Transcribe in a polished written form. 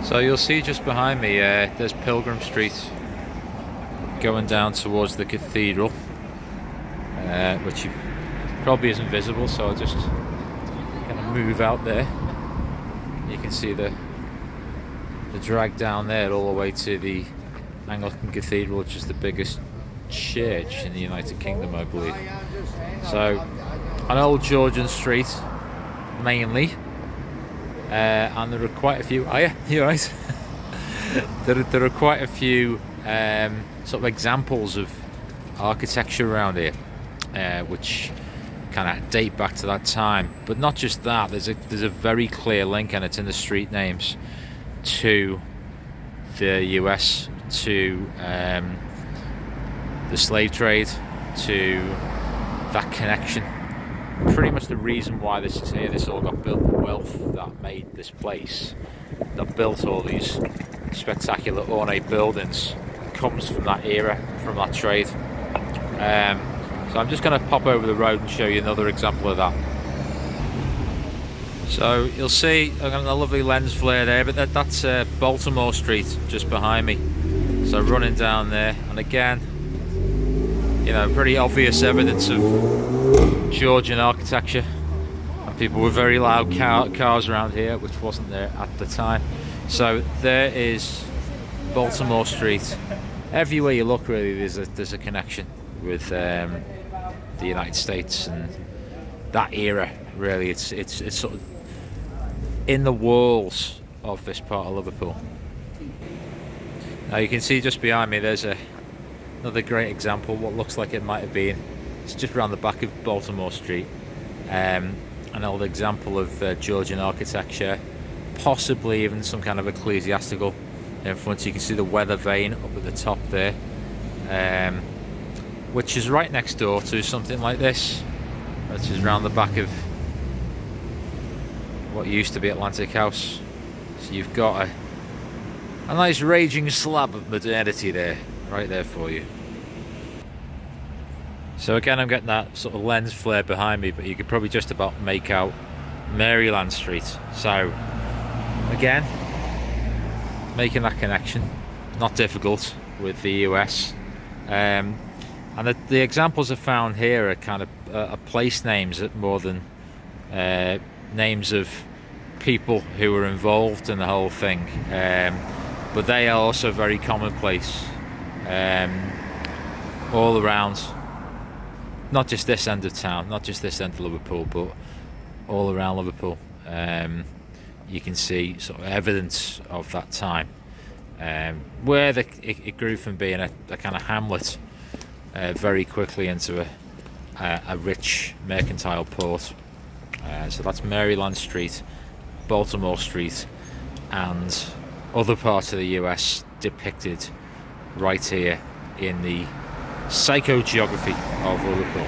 So you'll see just behind me, there's Pilgrim Street going down towards the cathedral, which probably isn't visible, so I'll just kind of move out there. You can see the drag down there all the way to the Anglican Cathedral, which is the biggest church in the United Kingdom, I believe. So, an old Georgian street, mainly. And there are quite a few. Oh yeah, you're right. there are quite a few sort of examples of architecture around here, which kind of date back to that time. But not just that. There's a very clear link, and it's in the street names, to the US, to the slave trade, to that connection. Pretty much the reason why this is here, this all got built, the wealth that made this place, that built all these spectacular ornate buildings, comes from that era, from that trade. So I'm just going to pop over the road and show you another example of that. So you'll see I've got a lovely lens flare there, but that's Baltimore Street just behind me. So running down there, and again, you know, pretty obvious evidence of Georgian architecture, and people with very loud cars around here, which wasn't there at the time. So there is Baltimore Street. Everywhere you look, really, there's a connection with the United States and that era. Really, it's sort of in the walls of this part of Liverpool. Now you can see just behind me there's another great example, what looks like it might have been. It's just around the back of Baltimore Street. An old example of Georgian architecture, possibly even some kind of ecclesiastical in front. You can see the weather vane up at the top there, which is right next door to something like this, which is around the back of what used to be Atlantic House. So you've got a nice raging slab of modernity there, right there for you. So again, I'm getting that sort of lens flare behind me, but you could probably just about make out Maryland Street. So again, making that connection, not difficult with the US. And the examples I found here are kind of place names more than names of people who were involved in the whole thing. But they are also very commonplace all around, not just this end of town, not just this end of Liverpool, but all around Liverpool. You can see sort of evidence of that time, where it grew from being a kind of hamlet very quickly into a rich mercantile port. So that's Maryland Street, Baltimore Street, and other parts of the US depicted right here in the psychogeography of Liverpool.